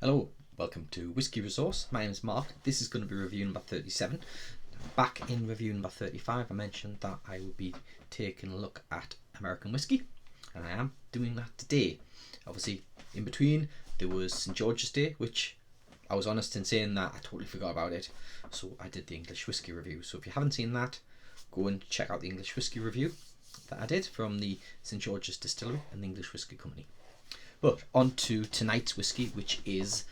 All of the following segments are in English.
Hello, welcome to Whiskey Resource. My name is Mark. This is going to be review number 37. Back in review number 35, I mentioned that I would be taking a look at American whiskey, and I am doing that today. Obviously, in between, there was St George's Day, which I was honest in saying that I totally forgot about it, so I did the English whiskey review. So if you haven't seen that, go and check out the English whiskey review that I did from the St George's Distillery and the English Whiskey Company. But on to tonight's whiskey, which is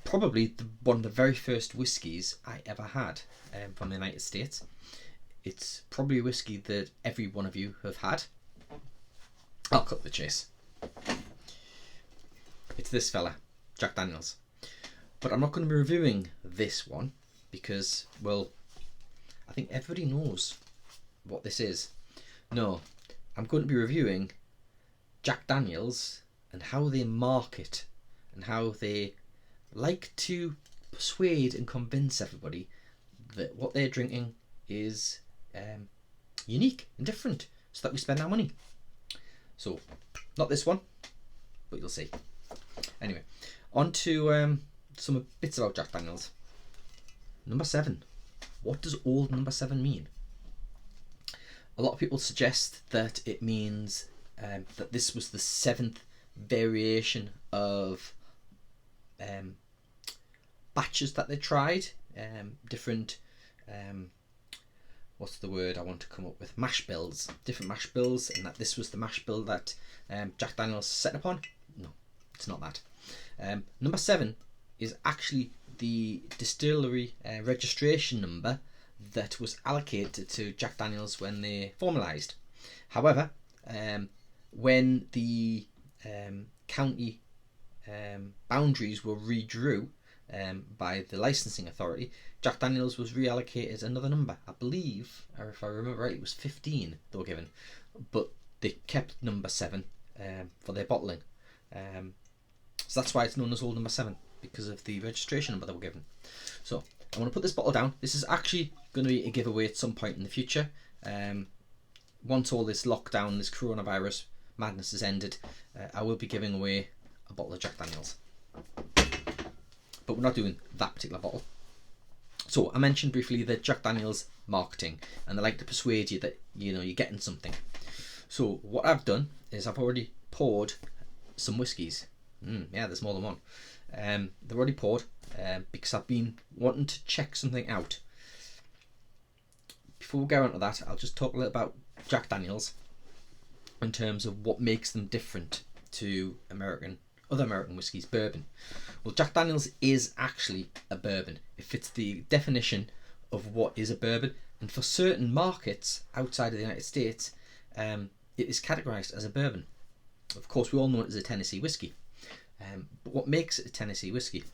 probably one of the very first whiskies I ever had from the United States. It's probably a whiskey that every one of you have had. I'll cut the chase. It's this fella, Jack Daniels. But I'm not going to be reviewing this one because, well, I think everybody knows what this is. No, I'm going to be reviewing Jack Daniels and how they market and how they like to persuade and convince everybody that what they're drinking is unique and different, so that we spend our money. So, not this one, but you'll see. Anyway, on to some bits about Jack Daniels. Number 7. What does old number 7 mean? A lot of people suggest that it means that this was the 7th variation of batches that they tried, different what's the word I want to come up with, mash bills, different mash bills, and that this was the mash bill that Jack Daniels set upon. No, it's not that. Number 7 is actually the distillery registration number that was allocated to Jack Daniels when they formalised. However, when the county boundaries were redrew by the licensing authority, Jack Daniels was reallocated another number. I believe, or if I remember right, it was 15 they were given, but they kept number 7 for their bottling. So that's why it's known as old number 7, because of the registration number they were given. So I want to put this bottle down. This is actually going to be a giveaway at some point in the future. Once all this lockdown, this coronavirus madness has ended, I will be giving away a bottle of Jack Daniels. But we're not doing that particular bottle. So I mentioned briefly that Jack Daniels marketing, and they like to persuade you that you're getting something. So what I've done is I've already poured some whiskies. Yeah, there's more than one. They're already poured because I've been wanting to check something out. Before we go on to that, I'll just talk a little about Jack Daniels in terms of what makes them different to other American whiskies, bourbon. Well, Jack Daniels is actually a bourbon. It fits the definition of what is a bourbon, and for certain markets outside of the United States, it is categorized as a bourbon. Of course, we all know it as a Tennessee whiskey. But what makes it a Tennessee whiskey?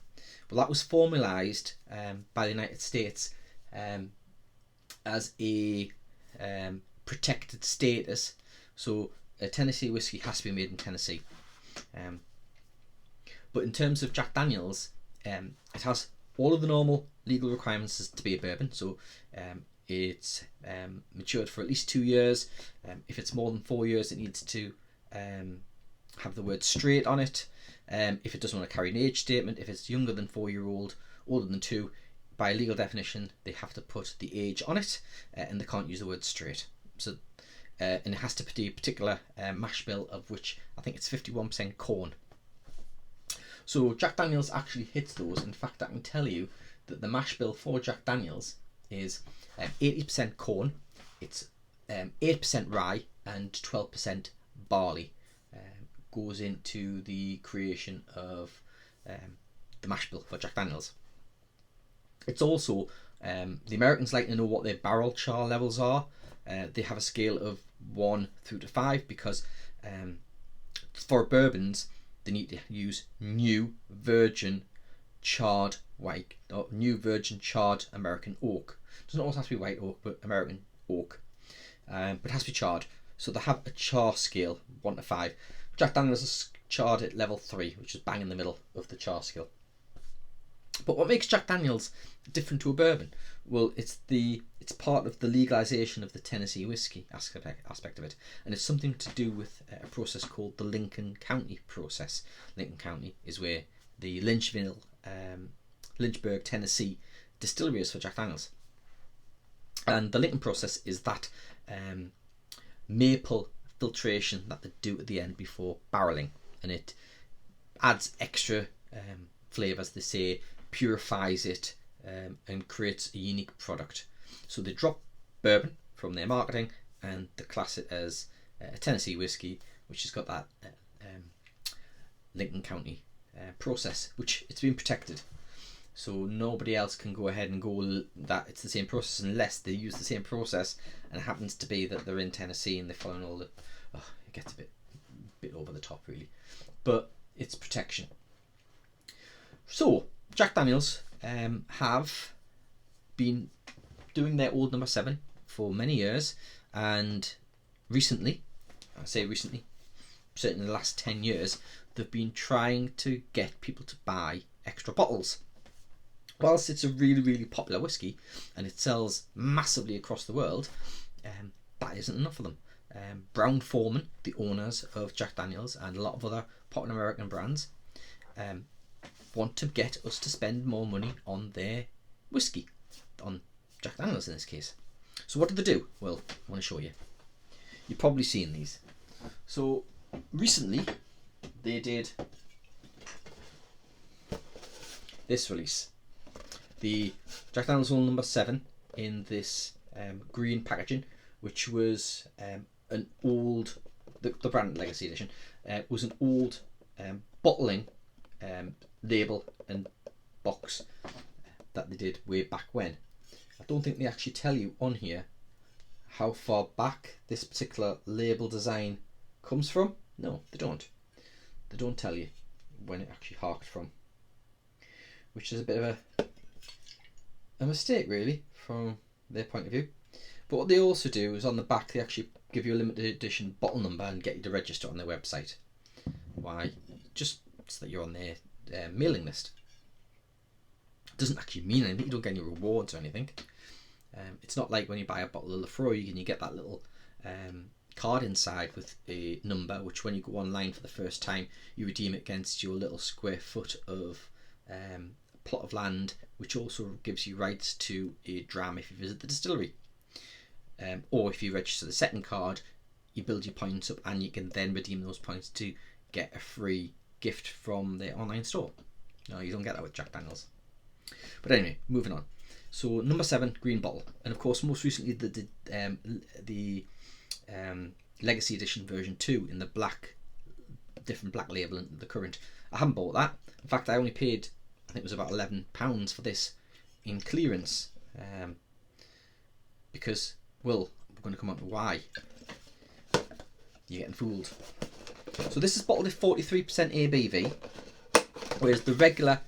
Well, that was formalised by the United States as a protected status. So a Tennessee whiskey has to be made in Tennessee. But in terms of Jack Daniels, it has all of the normal legal requirements to be a bourbon. So it's matured for at least 2 years. If it's more than 4 years, it needs to have the word straight on it. If it doesn't want to carry an age statement, if it's younger than 4-year-old, older than 2, by legal definition, they have to put the age on it, and they can't use the word straight. So, and it has to be a particular mash bill, of which I think it's 51% corn. So Jack Daniels actually hits those. In fact, I can tell you that the mash bill for Jack Daniels is 80% corn, it's 8% rye, and 12% barley. Goes into the creation of the mash bill for Jack Daniels. It's also, the Americans like to know what their barrel char levels are. They have a scale of 1 through to 5 because for bourbons they need to use new virgin charred white or new virgin charred American oak. It doesn't always have to be white oak, but American oak. But it has to be charred. So they have a char scale 1 to 5. Jack Daniels is charred at level 3, which is bang in the middle of the char scale. But what makes Jack Daniel's different to a bourbon? Well, it's part of the legalization of the Tennessee whiskey aspect of it, and it's something to do with a process called the Lincoln County process. Lincoln County is where the Lynchburg, Tennessee distillery is for Jack Daniel's, and the Lincoln process is that maple filtration that they do at the end before barreling, and it adds extra flavours, they say, purifies it, and creates a unique product. So they drop bourbon from their marketing and they class it as a Tennessee whiskey, which has got that Lincoln County process, which it's been protected. So nobody else can go ahead and go that it's the same process unless they use the same process, and it happens to be that they're in Tennessee and they're following all the... Oh, it gets a bit over the top, really. But it's protection. So Jack Daniel's have been doing their Old Number 7 for many years, and recently, I say recently, certainly in the last 10 years, they've been trying to get people to buy extra bottles. Whilst it's a really, really popular whiskey and it sells massively across the world, that isn't enough for them. Brown-Forman, the owners of Jack Daniel's and a lot of other popular American brands, want to get us to spend more money on their whiskey, on Jack Daniel's in this case. So what did they do? Well, I want to show you. You've probably seen these. So recently they did this release, the Jack Daniel's Old Number 7 in this green packaging, which was an old, the brand legacy edition, was an old bottling label and box that they did way back when. I don't think they actually tell you on here how far back this particular label design comes from. No, they don't. They don't tell you when it actually harked from, which is a bit of a mistake really from their point of view. But what they also do is on the back they actually give you a limited edition bottle number and get you to register on their website. Why? Just so that you're on their mailing list. It doesn't actually mean anything. You don't get any rewards or anything. It's not like when you buy a bottle of Lefroy and you get that little card inside with a number, which when you go online for the first time you redeem it against your little square foot of plot of land, which also gives you rights to a dram if you visit the distillery. Or if you register the second card, you build your points up and you can then redeem those points to get a free gift from their online store. No, you don't get that with Jack Daniel's. But anyway, moving on. So number 7, green bottle, and of course most recently the Legacy Edition version 2 in the different black label and the current. I haven't bought that. In fact, I only paid, I think it was about £11 for this in clearance, because, well, we're going to come on to why you're getting fooled. So this is bottled at 43% ABV, whereas the regular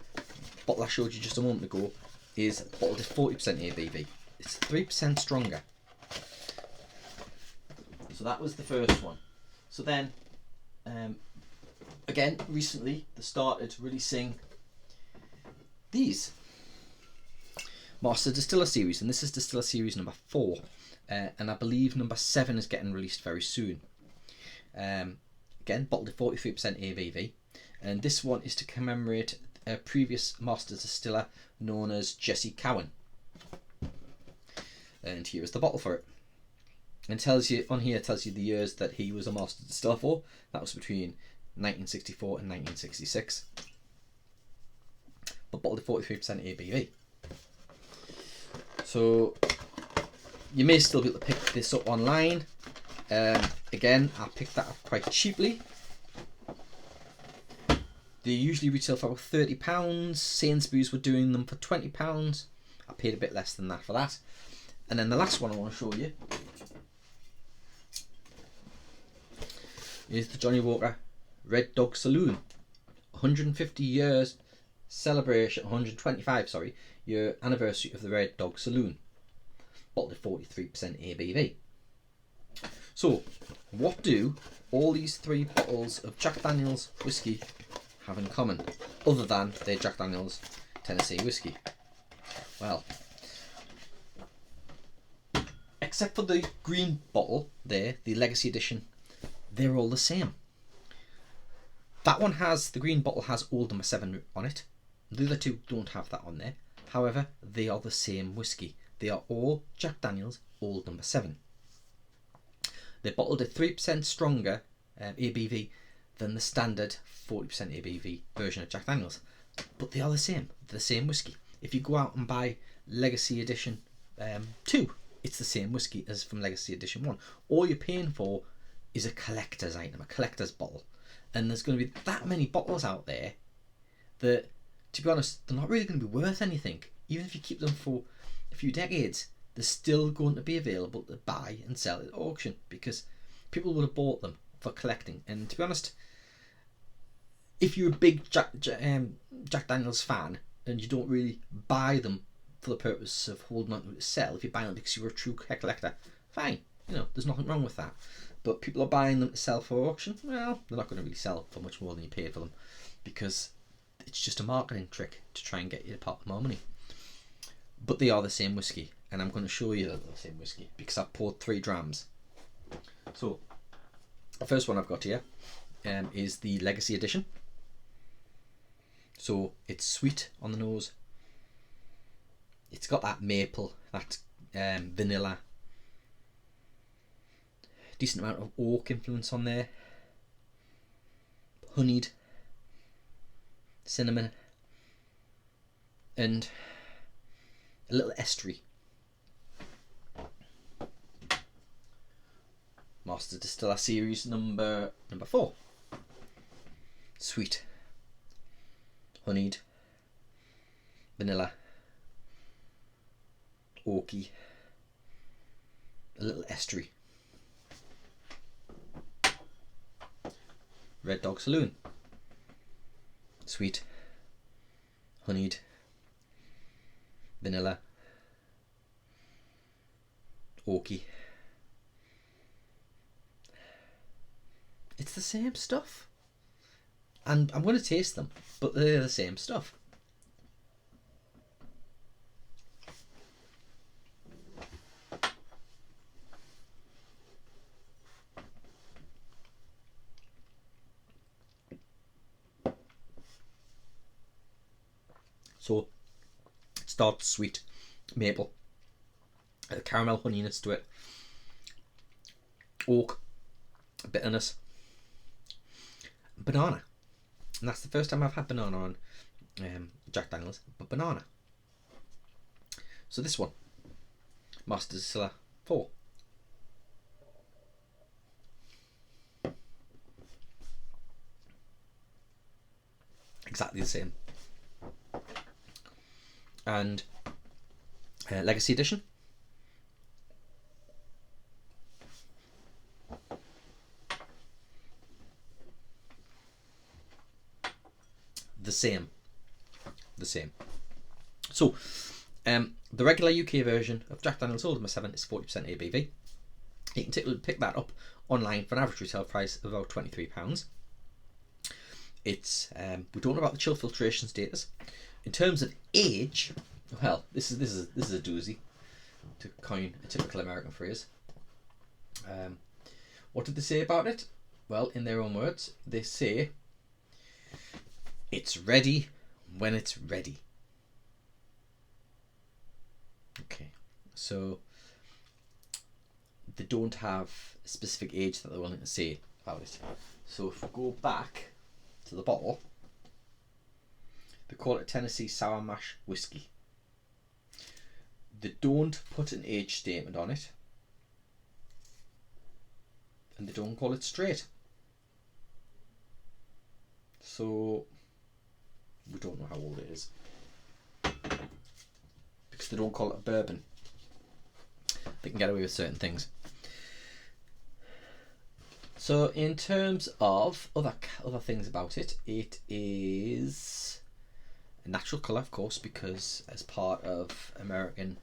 bottle I showed you just a moment ago is bottled at 40% ABV. It's 3% stronger. So that was the first one. So then, again, recently they started releasing these Master Distiller series, and this is Distiller series number 4, and I believe number 7 is getting released very soon. Again, bottled at 43% ABV, and this one is to commemorate a previous Master Distiller known as Jesse Cowan. And here is the bottle for it. And tells you on here, tells you the years that he was a Master Distiller for. That was between 1964 and 1966. But bottled at 43% ABV. So you may still be able to pick this up online. Again, I picked that up quite cheaply. They usually retail for about £30. Sainsbury's were doing them for £20. I paid a bit less than that for that. And then the last one I want to show you is the Johnny Walker Red Dog Saloon. 150 years celebration, 125, sorry, year anniversary of the Red Dog Saloon. Bottled at 43% ABV. So, what do all these 3 bottles of Jack Daniel's whiskey have in common, other than they're Jack Daniel's Tennessee whiskey. Well, except for the green bottle there, the Legacy Edition, they're all the same. That one has, the green bottle has Old Number 7 on it. The other two don't have that on there. However, they are the same whiskey. They are all Jack Daniel's Old Number 7. They're bottled at 3% stronger ABV than the standard 40% ABV version of Jack Daniel's. But they are the same. They're the same whiskey. If you go out and buy Legacy Edition 2, it's the same whiskey as from Legacy Edition 1. All you're paying for is a collector's item, a collector's bottle. And there's going to be that many bottles out there that, to be honest, they're not really going to be worth anything. Even if you keep them for a few decades, they're still going to be available to buy and sell at auction because people would have bought them for collecting. And to be honest, if you're a big Jack Daniel's fan and you don't really buy them for the purpose of holding on to sell, if you buy them because you're a true collector, fine, there's nothing wrong with that. But people are buying them to sell for auction. Well, they're not going to really sell for much more than you paid for them because it's just a marketing trick to try and get you to pot more money. But they are the same whiskey, and I'm going to show you that they're the same whiskey because I've poured 3 drams. So the first one I've got here is the Legacy Edition. So it's sweet on the nose. It's got that maple, that vanilla, decent amount of oak influence on there, honeyed, cinnamon, and a little estery. Master Distiller series number 4. Sweet, honeyed, vanilla, oaky, a little estery. Red Dog Saloon. Sweet, honeyed, vanilla, oaky. It's the same stuff. And I'm going to taste them, but they're the same stuff. So it starts sweet, maple, caramel honeyness to it, oak, bitterness, banana. And that's the first time I've had banana on Jack Daniel's, but banana. So this one, Master Distiller 4. Exactly the same. And Legacy Edition. The same. So, the regular UK version of Jack Daniel's Old Number 7 is 40% ABV. You can pick that up online for an average retail price of about £23. It's we don't know about the chill filtration status. In terms of age, well, this is a doozy, to coin a typical American phrase. What did they say about it? Well, in their own words, they say it's ready when it's ready. Okay, so they don't have a specific age that they're willing to say about it. So if we go back to the bottle, they call it Tennessee Sour Mash Whiskey. They don't put an age statement on it, and they don't call it straight. So we don't know how old it is because they don't call it a bourbon. They can get away with certain things. So in terms of other things about it, it is a natural colour, of course, because as part of American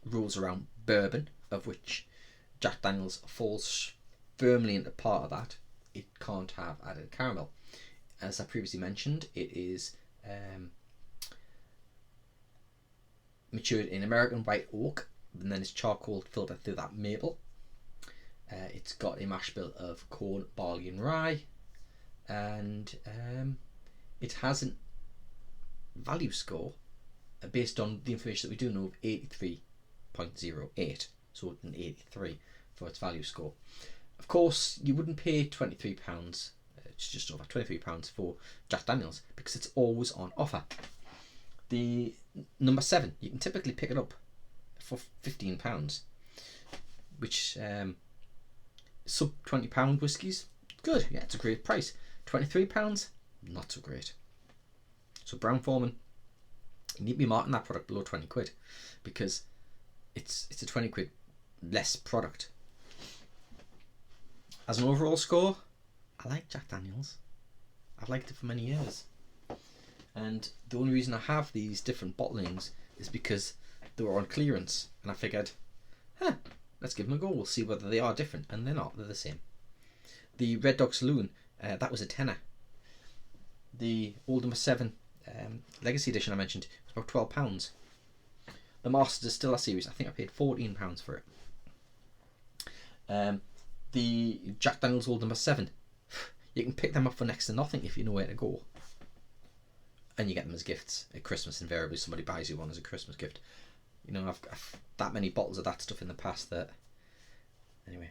rules around bourbon, of which Jack Daniel's falls firmly into part of that, it can't have added caramel. As I previously mentioned, it is matured in American white oak, and then it's charcoal filtered through that maple. It's got a mash bill of corn, barley and rye, and it has a value score based on the information that we do know of 83.08, so an 83 for its value score. Of course, you wouldn't pay £23, it's just over £23 for Jack Daniels because it's always on offer. The number 7, you can typically pick it up for £15, which sub £20 whiskies, good, yeah, it's a great price. £23, not so great. So Brown-Forman, you need to be marking that product below 20 quid because it's a 20 quid less product. As an overall score, I like Jack Daniels. I've liked it for many years. And the only reason I have these different bottlings is because they were on clearance. And I figured, let's give them a go. We'll see whether they are different. And they're not. They're the same. The Red Dog Saloon, that was a tenner. The Old Number 7 Legacy Edition I mentioned was about £12. The Master Distiller series, I think I paid £14 for it. The Jack Daniels Old Number 7, you can pick them up for next to nothing if you know where to go. And you get them as gifts at Christmas. Invariably somebody buys you one as a Christmas gift. You know, I've that many bottles of that stuff in the past that... Anyway.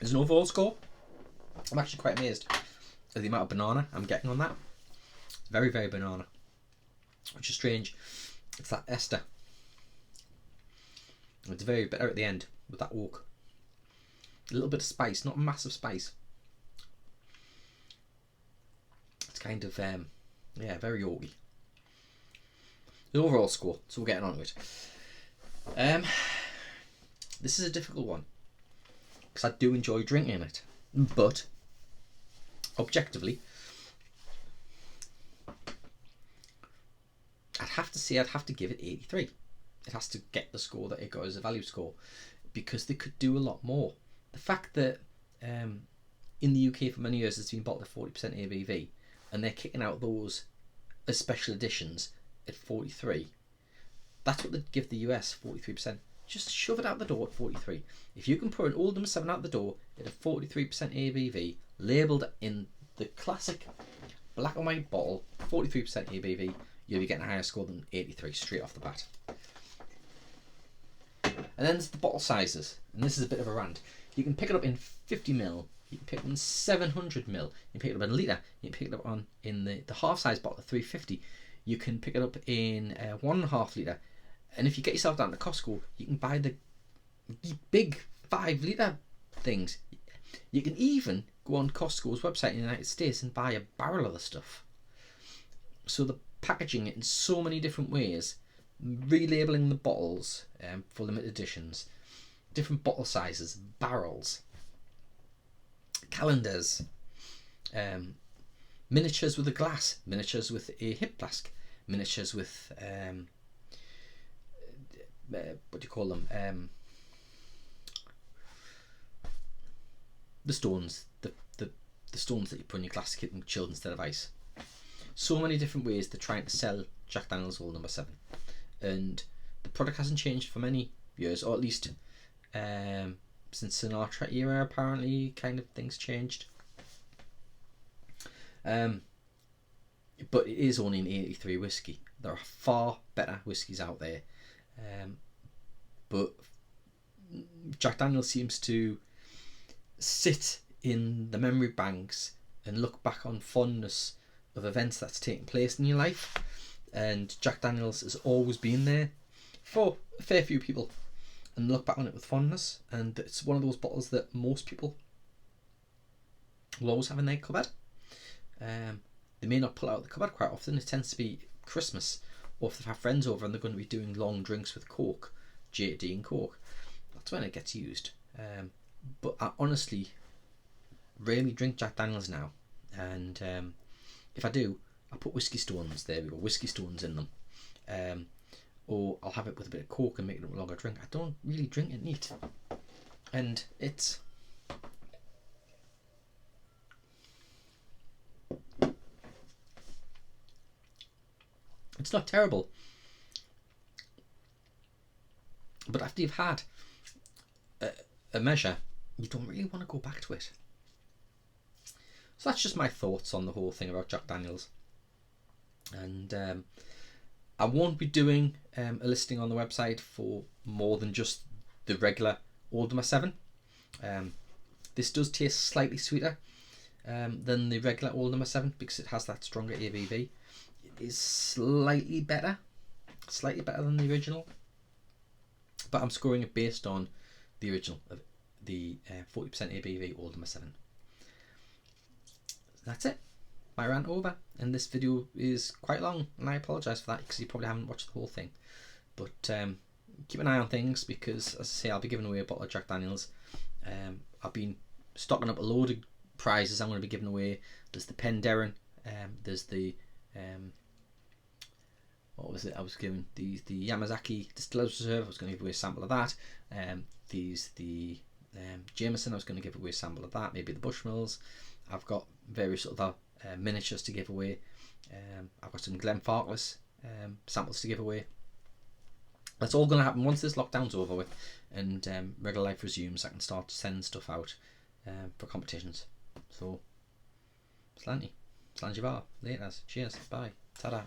As an overall score, I'm actually quite amazed at the amount of banana I'm getting on that. Very, very banana. Which is strange. It's that ester. It's very bitter at the end with that oak. A little bit of spice, not a massive spice. It's kind of, very oaky. The overall score, so we're getting on to it. This is a difficult one because I do enjoy drinking it, but objectively, I'd have to give it 83. It has to get the score that it got as a value score because they could do a lot more. The fact that in the UK for many years it's been bottled at 40% ABV and they're kicking out those as special editions at 43, that's what they'd give the US, 43%. Just shove it out the door at 43. If you can put an Old Number 7 out the door at a 43% ABV, labelled in the classic black and white bottle, 43% ABV, you'll be getting a higher score than 83 straight off the bat. And then there's the bottle sizes, and this is a bit of a rant. You can pick it up in 50ml, you can pick it up in 700ml, you can pick it up in a litre, you can pick it up in the half size bottle of 350, you can pick it up in 1.5 litre, and if you get yourself down to Costco, you can buy the big 5 litre things. You can even go on Costco's website in the United States and buy a barrel of the stuff. So they're packaging it in so many different ways, relabelling the bottles for limited editions, different bottle sizes, barrels, calendars, miniatures with a glass, miniatures with a hip flask, miniatures with what do you call them? The stones, the stones that you put in your glass to keep them chilled instead of ice. So many different ways they're trying to sell Jack Daniels Old Number 7, and the product hasn't changed for many years, or at least since Sinatra era. Apparently, kind of things changed. But it is only an 83 whiskey. There are far better whiskies out there, but Jack Daniels seems to sit in the memory banks and look back on fondness of events that's taken place in your life, and Jack Daniels has always been there for a fair few people and look back on it with fondness, and it's one of those bottles that most people will always have in their cupboard. They may not pull out the cupboard quite often. It tends to be Christmas, or if they've had friends over and they're going to be doing long drinks with Coke, J&D and Coke, that's when it gets used. But I honestly rarely drink Jack Daniels now, and if I do, I put whiskey stones, there we go, whiskey stones in them, or I'll have it with a bit of Coke and make it a longer drink. I don't really drink it neat. and it's not terrible, but after you've had a measure, you don't really want to go back to it. So that's just my thoughts on the whole thing about Jack Daniels. And I won't be doing a listing on the website for more than just the regular Old Number 7. This does taste slightly sweeter than the regular Old Number 7 because it has that stronger ABV. It is slightly better than the original, but I'm scoring it based on the original, the 40% ABV Old Number 7. That's it. My rant over, and this video is quite long, and I apologise for that because you probably haven't watched the whole thing. But keep an eye on things because, as I say, I'll be giving away a bottle of Jack Daniels. I've been stocking up a load of prizes I'm going to be giving away. There's the Penderyn, there's the what was it I was giving? The Yamazaki Distillers Reserve. I was going to give away a sample of that. The Jameson. I was going to give away a sample of that. Maybe the Bushmills. I've got various other miniatures to give away. I've got some Glenfarclas samples to give away. That's all going to happen once this lockdown's over with and regular life resumes. I can start sending stuff out for competitions. So, Slanty. Slanty bar. Laters. Cheers. Bye. Ta-da.